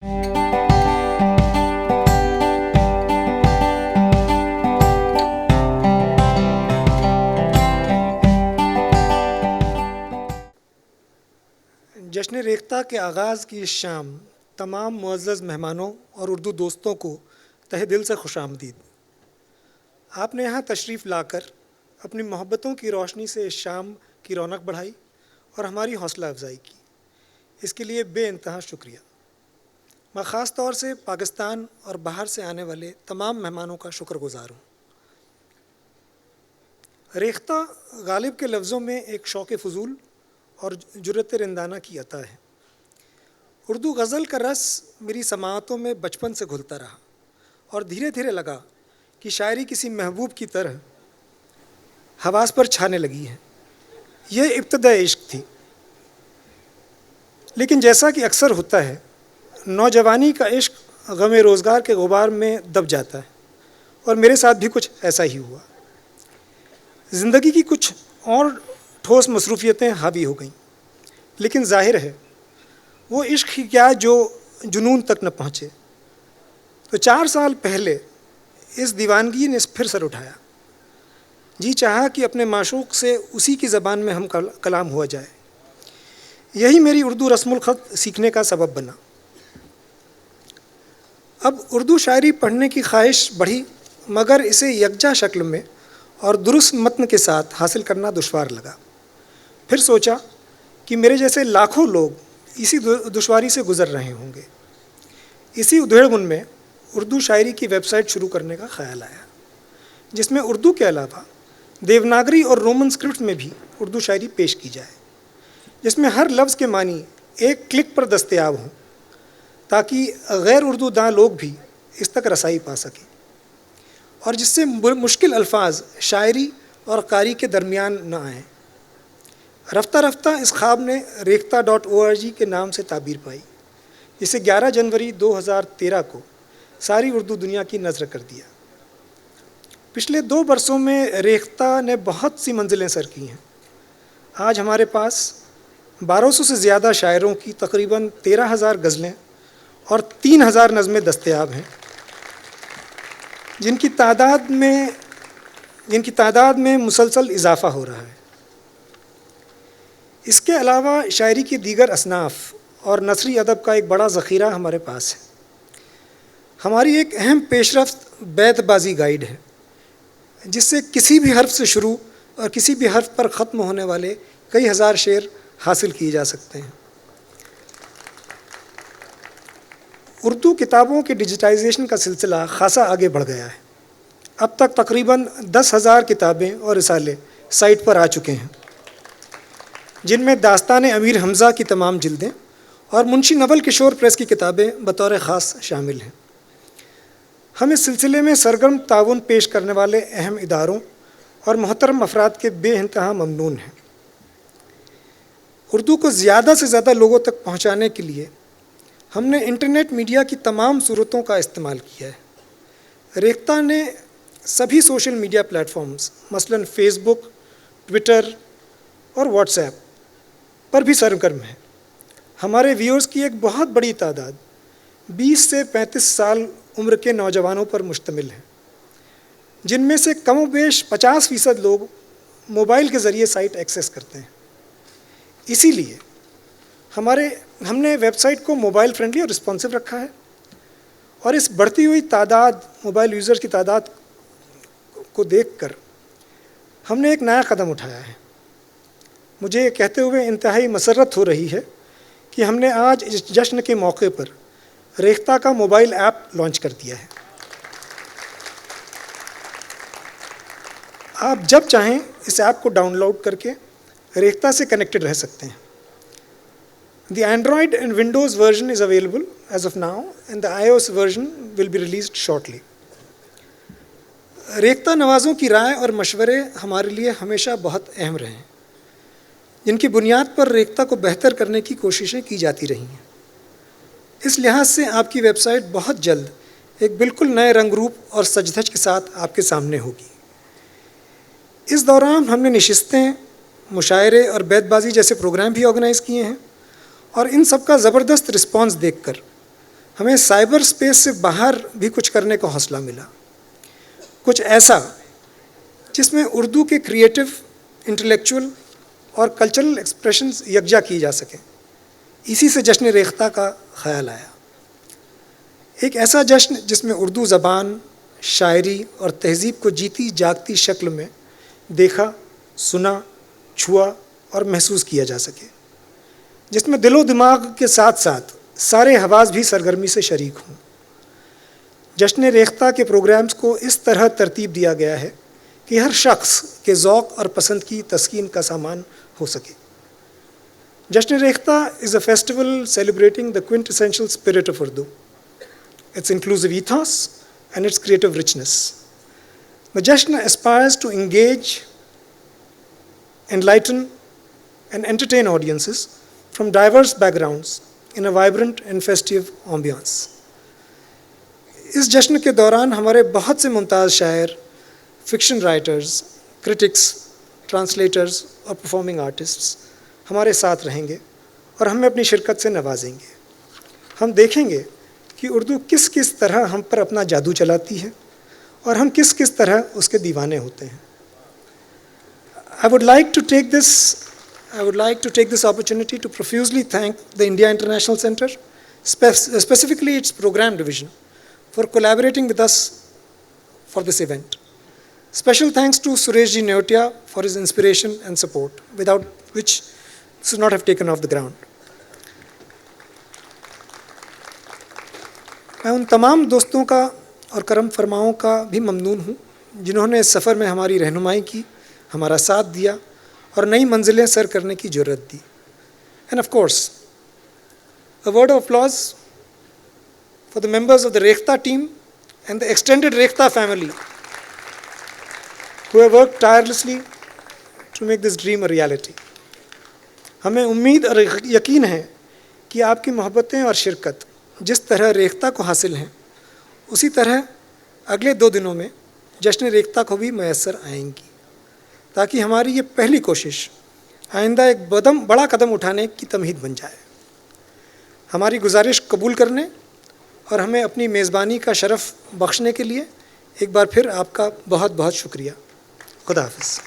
جشن ریختہ کے آغاز کی اس شام تمام معزز مہمانوں اور اردو دوستوں کو تہہ دل سے خوش آمدید۔ آپ نے یہاں تشریف لا کر اپنی محبتوں کی روشنی سے اس شام کی رونق بڑھائی اور ہماری حوصلہ افزائی کی، اس کے لیے بے انتہا شکریہ۔ میں خاص طور سے پاکستان اور باہر سے آنے والے تمام مہمانوں کا شکر گزار ہوں۔ ریختہ غالب کے لفظوں میں ایک شوق فضول اور جرأت رندانہ کی عطا ہے۔ اردو غزل کا رس میری سماعتوں میں بچپن سے گھلتا رہا اور دھیرے دھیرے لگا کہ شاعری کسی محبوب کی طرح حواس پر چھانے لگی ہے۔ یہ ابتدا عشق تھی، لیکن جیسا کہ اکثر ہوتا ہے، نوجوانی کا عشق غم روزگار کے غبار میں دب جاتا ہے، اور میرے ساتھ بھی کچھ ایسا ہی ہوا۔ زندگی کی کچھ اور ٹھوس مصروفیتیں حاوی ہو گئیں، لیکن ظاہر ہے وہ عشق ہی کیا جو جنون تک نہ پہنچے۔ تو 4 سال پہلے اس دیوانگی نے پھر سر اٹھایا۔ جی چاہا کہ اپنے معشوق سے اسی کی زبان میں ہم کلام ہوا جائے۔ یہی میری اردو رسم الخط سیکھنے کا سبب بنا۔ اب اردو شاعری پڑھنے کی خواہش بڑھی، مگر اسے یکجا شکل میں اور درست متن کے ساتھ حاصل کرنا دشوار لگا۔ پھر سوچا کہ میرے جیسے لاکھوں لوگ اسی دشواری سے گزر رہے ہوں گے۔ اسی ادھیڑ بن میں اردو شاعری کی ویب سائٹ شروع کرنے کا خیال آیا، جس میں اردو کے علاوہ دیوناگری اور رومن اسکرپٹ میں بھی اردو شاعری پیش کی جائے، جس میں ہر لفظ کے معنی ایک کلک پر دستیاب ہوں، تاکہ غیر اردو داں لوگ بھی اس تک رسائی پا سکیں، اور جس سے مشکل الفاظ شاعری اور قاری کے درمیان نہ آئیں۔ رفتہ رفتہ اس خواب نے ریختہ.org کے نام سے تعبیر پائی، جسے 11 جنوری 2013 کو ساری اردو دنیا کی نظر کر دیا۔ پچھلے 2 برسوں میں ریختہ نے بہت سی منزلیں سر کی ہیں۔ آج ہمارے پاس 1200 سے زیادہ شاعروں کی تقریباً 13,000 غزلیں اور 3,000 نظمیں دستیاب ہیں، جن کی تعداد میں مسلسل اضافہ ہو رہا ہے۔ اس کے علاوہ شاعری کی دیگر اصناف اور نثری ادب کا ایک بڑا ذخیرہ ہمارے پاس ہے۔ ہماری ایک اہم پیش رفت بیت بازی گائیڈ ہے، جس سے کسی بھی حرف سے شروع اور کسی بھی حرف پر ختم ہونے والے کئی ہزار شعر حاصل کیے جا سکتے ہیں۔ اردو کتابوں کے ڈیجیٹائزیشن کا سلسلہ خاصا آگے بڑھ گیا ہے۔ اب تک تقریباً 10,000 کتابیں اور رسالے سائٹ پر آ چکے ہیں، جن میں داستان امیر حمزہ کی تمام جلدیں اور منشی نول کشور پریس کی کتابیں بطور خاص شامل ہیں۔ ہم اس سلسلے میں سرگرم تعاون پیش کرنے والے اہم اداروں اور محترم افراد کے بے انتہا ممنون ہیں۔ اردو کو زیادہ سے زیادہ لوگوں تک پہنچانے کے لیے ہم نے انٹرنیٹ میڈیا کی تمام صورتوں کا استعمال کیا ہے۔ ریختہ نے سبھی سوشل میڈیا پلیٹ فارمز مثلاً فیس بک، ٹویٹر اور واٹس ایپ پر بھی سرگرم ہے۔ ہمارے ویورز کی ایک بہت بڑی تعداد 20 سے 35 سال عمر کے نوجوانوں پر مشتمل ہے، جن میں سے کم و بیش 50% لوگ موبائل کے ذریعے سائٹ ایکسیس کرتے ہیں۔ اسی لیے ہم نے ویب سائٹ کو موبائل فرینڈلی اور رسپانسو رکھا ہے، اور اس بڑھتی ہوئی موبائل یوزرز کی تعداد کو دیکھ کر ہم نے ایک نیا قدم اٹھایا ہے۔ مجھے یہ کہتے ہوئے انتہائی مسرت ہو رہی ہے کہ ہم نے آج اس جشن کے موقع پر ریختہ کا موبائل ایپ لانچ کر دیا ہے۔ آپ جب چاہیں اس ایپ کو ڈاؤن لوڈ کر کے ریختہ سے کنیکٹڈ رہ سکتے ہیں۔ The Android and Windows version is available as of now, and the iOS version will be released shortly. Rekhta نوازوں کی رائے اور مشورے ہمارے لیے ہمیشہ بہت اہم رہے ہیں، جن کی بنیاد پر ریختہ کو بہتر کرنے کی کوششیں کی جاتی رہی ہیں۔ اس لحاظ سے آپ کی ویب سائٹ بہت جلد ایک بالکل نئے رنگ روپ اور سج دھج کے ساتھ آپ کے سامنے ہوگی۔ اس دوران ہم نے نشستیں، مشاعرے اور بیت بازی جیسے پروگرام بھی آرگنائز کیے ہیں، اور ان سب کا زبردست رسپانس دیکھ کر ہمیں سائبر اسپیس سے باہر بھی کچھ کرنے کا حوصلہ ملا، کچھ ایسا جس میں اردو کے کریٹو، انٹلیکچول اور کلچرل ایکسپریشنز یکجا کی جا سکیں۔ اسی سے جشن ریختہ کا خیال آیا، ایک ایسا جشن جس میں اردو زبان، شاعری اور تہذیب کو جیتی جاگتی شکل میں دیکھا، سنا، چھوا اور محسوس کیا جا سکے، جس میں دل و دماغ کے ساتھ ساتھ سارے حواس بھی سرگرمی سے شریک ہوں۔ جشن ریختہ کے پروگرامز کو اس طرح ترتیب دیا گیا ہے کہ ہر شخص کے ذوق اور پسند کی تسکین کا سامان ہو سکے۔ جشن Rekhta is a festival celebrating the quintessential spirit of Urdu, its inclusive ethos and its creative richness. The Jashn aspires to engage, enlighten and entertain audiences from diverse backgrounds in a vibrant and festive ambience. اس جشن کے دوران ہمارے بہت سے ممتاز شاعر، fiction writers, critics, translators اور performing artists ہمارے ساتھ رہیں گے اور ہمیں اپنی شرکت سے نوازیں گے۔ ہم دیکھیں گے کہ اردو کس کس طرح ہم پر اپنا جادو چلاتی ہے اور ہم کس کس طرح اس کے دیوانے ہوتے ہیں۔ I would like to take this opportunity to profusely thank the India International Center, specifically its program division, for collaborating with us for this event. Special thanks to Suresh Ji Neotia for his inspiration and support, without which this would not have taken off the ground. میں ان تمام دوستوں کا اور کرم فرماؤں کا بھی ممنون ہوں جنہوں نے اس سفر میں ہماری رہنمائی کی، ہمارا ساتھ دیا اور نئی منزلیں سر کرنے کی جرأت دی۔ And of course, a word of applause for the members of the Rekhta team and the extended Rekhta family who have worked tirelessly to make this dream a reality. ہمیں امید اور یقین ہے کہ آپ کی محبتیں اور شرکت جس طرح ریختہ کو حاصل ہیں، اسی طرح اگلے 2 دنوں میں جشن ریختہ کو بھی میسر آئیں گی، تاکہ ہماری یہ پہلی کوشش آئندہ ایک بڑا قدم اٹھانے کی تمہید بن جائے۔ ہماری گزارش قبول کرنے اور ہمیں اپنی میزبانی کا شرف بخشنے کے لیے ایک بار پھر آپ کا بہت بہت شکریہ۔ خدا حافظ۔